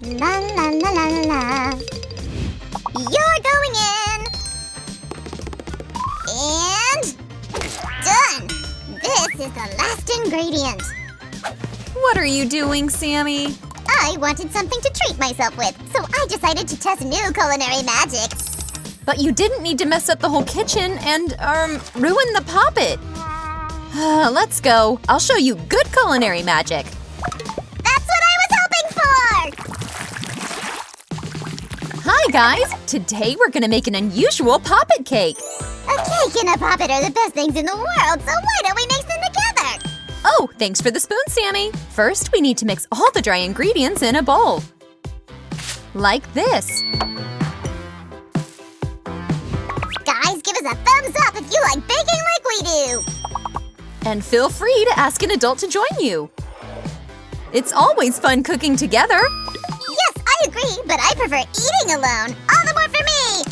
La la la la la la. You're going in. And done. This is the last ingredient. What are you doing, Sammy? I wanted something to treat myself with, so I decided to test new culinary magic. But you didn't need to mess up the whole kitchen and, ruin the poppet. Let's go. I'll show you good culinary magic. That's what I was hoping for! Hi, guys. Today we're gonna make an unusual poppet cake. A cake and a poppet are the best things in the world, so why don't we mix them together? Oh, thanks for the spoon, Sammy. First, we need to mix all the dry ingredients in a bowl. Like this. Guys, give us a thumbs up if you like baking like we do! And feel free to ask an adult to join you. It's always fun cooking together. Yes, I agree, but I prefer eating alone. All the more for me!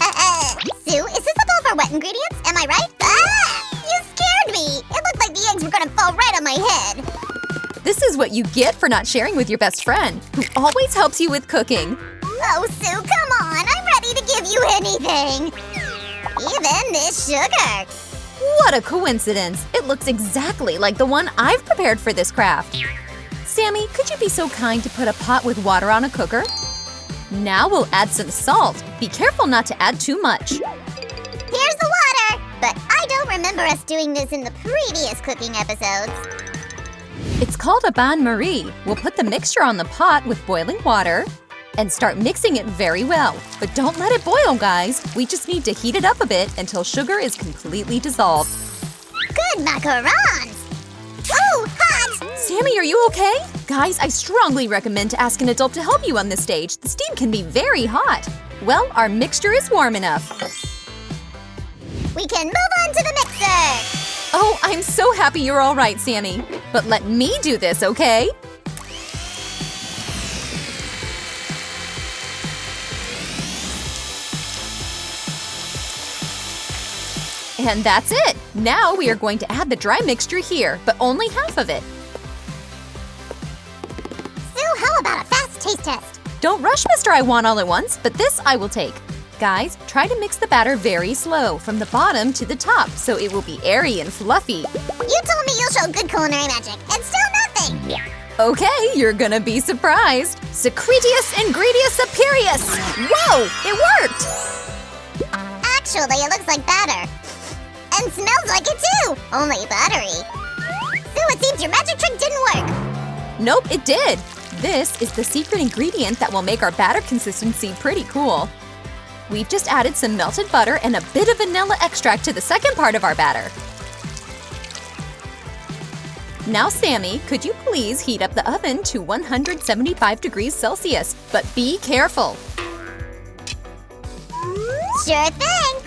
Sue, is this a bowl for wet ingredients? Am I right? Ah! You scared me! It looked like the eggs were gonna fall right on my head. This is what you get for not sharing with your best friend, who always helps you with cooking. Oh, Sue, come on! I'm ready to give you anything! Even this sugar! What a coincidence! It looks exactly like the one I've prepared for this craft. Sammy, could you be so kind to put a pot with water on a cooker? Now we'll add some salt. Be careful not to add too much. Here's the water! But I don't remember us doing this in the previous cooking episodes. It's called a bain-marie. We'll put the mixture on the pot with boiling water and start mixing it very well. But don't let it boil, guys. We just need to heat it up a bit until sugar is completely dissolved. Good macarons! Ooh, hot! Sammy, are you okay? Guys, I strongly recommend to ask an adult to help you on this stage. The steam can be very hot. Well, our mixture is warm enough. We can move on to the mixer! Oh, I'm so happy you're all right, Sammy. But let me do this, okay? And that's it! Now we are going to add the dry mixture here, but only half of it. Sue, how about a fast taste test? Don't rush, Mr. I Want all at once, but this I will take. Guys, try to mix the batter very slow, from the bottom to the top, so it will be airy and fluffy. You told me you'll show good culinary magic, and still nothing! Okay, you're gonna be surprised. Secretius Ingredius Aperius! Whoa, it worked! Actually, it looks like batter. And smells like it too! Only buttery. Sue, it seems your magic trick didn't work. Nope, it did. This is the secret ingredient that will make our batter consistency pretty cool. We've just added some melted butter and a bit of vanilla extract to the second part of our batter. Now, Sammy, could you please heat up the oven to 175 degrees Celsius, but be careful. Sure thing!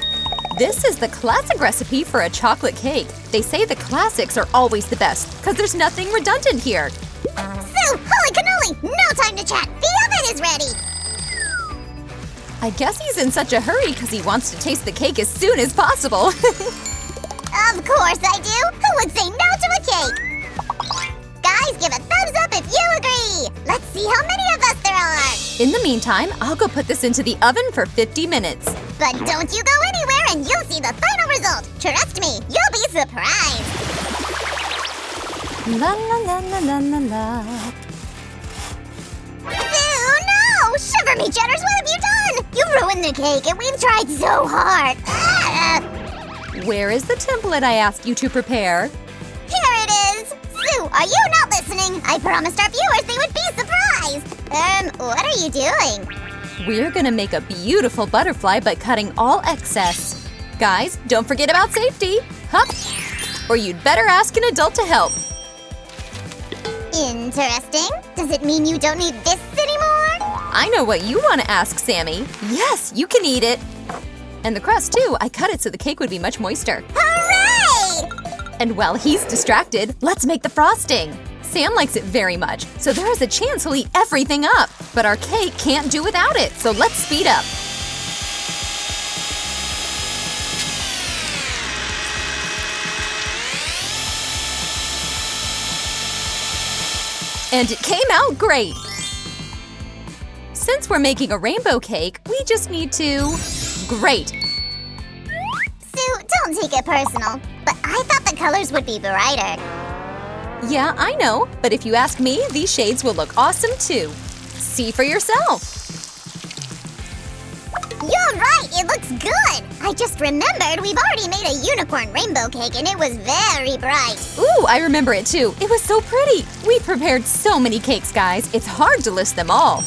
This is the classic recipe for a chocolate cake. They say the classics are always the best, because there's nothing redundant here. Sue, holy cannoli! No time to chat! The oven is ready! I guess he's in such a hurry because he wants to taste the cake as soon as possible. Of course I do! Who would say no to a cake? Guys, give a thumbs up if you agree! Let's see how many of us there are! In the meantime, I'll go put this into the oven for 50 minutes. But don't you go anywhere and you'll see the final result! Trust me, you'll be surprised! La la la la la la la. Sue, no! Shiver me cheddars, what have you done? You ruined the cake and we've tried so hard! Where is the template I asked you to prepare? Here it is! Sue, are you not listening? I promised our viewers they would be surprised! What are you doing? We're gonna make a beautiful butterfly by cutting all excess. Guys, don't forget about safety. Hup! Or you'd better ask an adult to help. Interesting. Does it mean you don't need this anymore? I know what you want to ask, Sammy. Yes, you can eat it. And the crust, too. I cut it so the cake would be much moister. Hooray! And while he's distracted, let's make the frosting. Sam likes it very much, so there is a chance he'll eat everything up. But our cake can't do without it, so let's speed up. And it came out great! Since we're making a rainbow cake, we just need to… Great! Sue, don't take it personal, but I thought the colors would be brighter. Yeah, I know, but if you ask me, these shades will look awesome too. See for yourself! You're right, it looks good! I just remembered we've already made a unicorn rainbow cake and it was very bright. Ooh, I remember it too. It was so pretty. We've prepared so many cakes, guys. It's hard to list them all.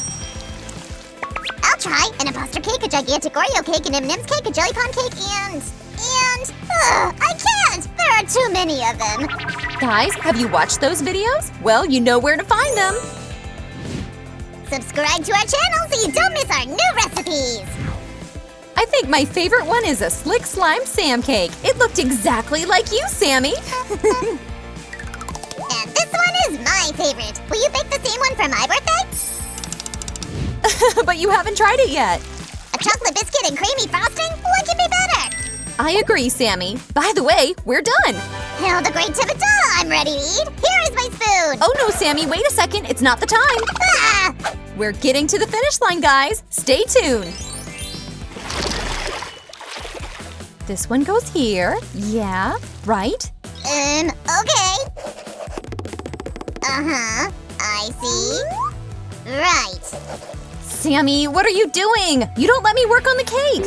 I'll try an imposter cake, a gigantic Oreo cake, an M&M's cake, a jelly pond cake, and… I can't! There are too many of them. Guys, have you watched those videos? Well, you know where to find them. Subscribe to our channel so you don't miss our new recipes. I think my favorite one is a slick slime Sam cake. It looked exactly like you, Sammy. And this one is my favorite. Will you bake the same one for my birthday? But you haven't tried it yet. A chocolate biscuit and creamy frosting? What could be better? I agree, Sammy. By the way, we're done. Hail the great Tabitha, I'm ready to eat. Here is my spoon. Oh no, Sammy, wait a second. It's not the time. Ah! We're getting to the finish line, guys. Stay tuned. This one goes here. Yeah, right? Okay. Uh-huh, I see. Right. Sammy, what are you doing? You don't let me work on the cake.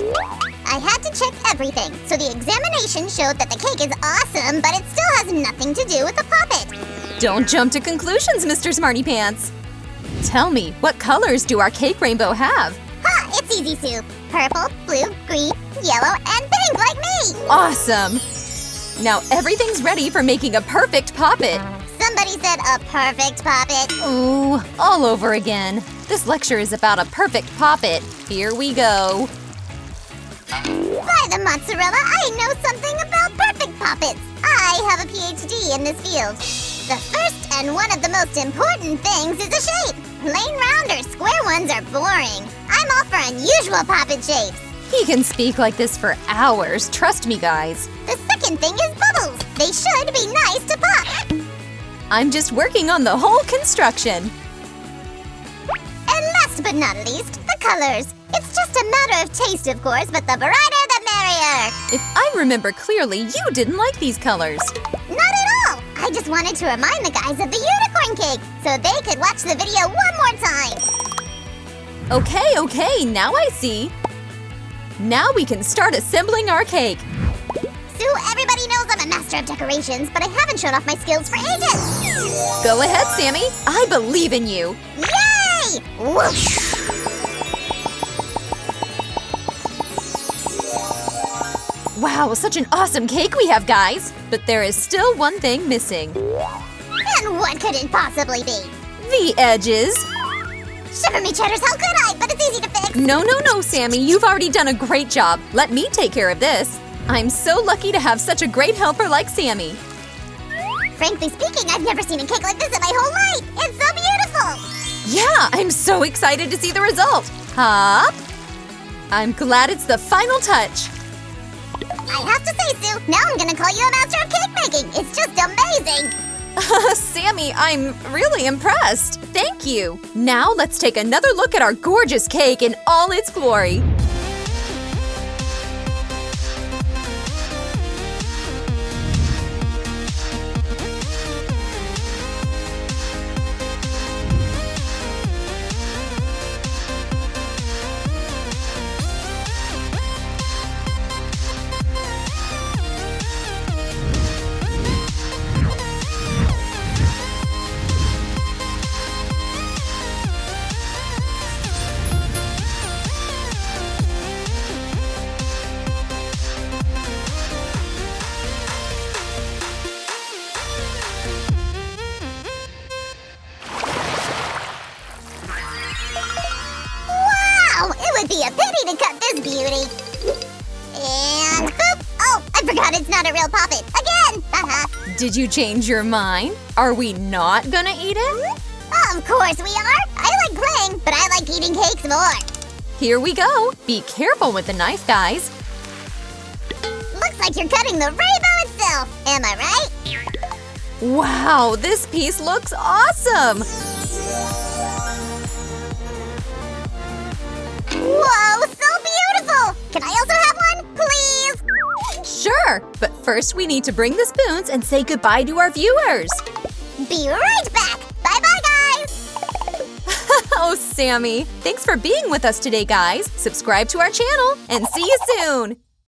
I had to check everything, so the examination showed that the cake is awesome, but it still has nothing to do with the puppet. Don't jump to conclusions, Mr. Smarty Pants. Tell me, what colors do our cake rainbow have? Ha! It's easy, Sue. Purple, blue, green, yellow, and pink like me! Awesome! Now everything's ready for making a perfect poppet. Somebody said a perfect poppet. Ooh, all over again. This lecture is about a perfect poppet. Here we go. By the mozzarella, I know something about perfect poppets. I have a PhD in this field. The first and one of the most important things is a shape. Plain round or square ones are boring. I'm all for unusual poppet shapes. He can speak like this for hours, trust me, guys. The second thing is bubbles. They should be nice to pop. I'm just working on the whole construction. And last but not least, the colors. It's just a matter of taste, of course, but the brighter the merrier. If I remember clearly, you didn't like these colors. Not at all. I just wanted to remind the guys of the unicorn cake so they could watch the video one more time. Okay, now I see. Now we can start assembling our cake. Sue, everybody knows I'm a master of decorations, but I haven't shown off my skills for ages. Go ahead, Sammy. I believe in you. Yay! Whoosh! Wow, such an awesome cake we have, guys. But there is still one thing missing. And what could it possibly be? The edges. Shiver me cheddars, how could I? But it's easy to fix. No, Sammy. You've already done a great job. Let me take care of this. I'm so lucky to have such a great helper like Sammy. Frankly speaking, I've never seen a cake like this in my whole life. It's so beautiful. Yeah, I'm so excited to see the result. Hop. I'm glad it's the final touch. I have to say, Sue, now I'm gonna call you a master of cake making. It's just amazing. Sammy, I'm really impressed. Thank you. Now let's take another look at our gorgeous cake in all its glory. It would be a pity to cut this beauty. And boop! Oh, I forgot it's not a real poppet. Again! Did you change your mind? Are we not gonna eat it? Of course we are! I like playing, but I like eating cakes more. Here we go. Be careful with the knife, guys. Looks like you're cutting the rainbow itself. Am I right? Wow, this piece looks awesome! Sure, but first we need to bring the spoons and say goodbye to our viewers. Be right back. Bye-bye, guys. Oh, Sammy, thanks for being with us today, guys. Subscribe to our channel and see you soon.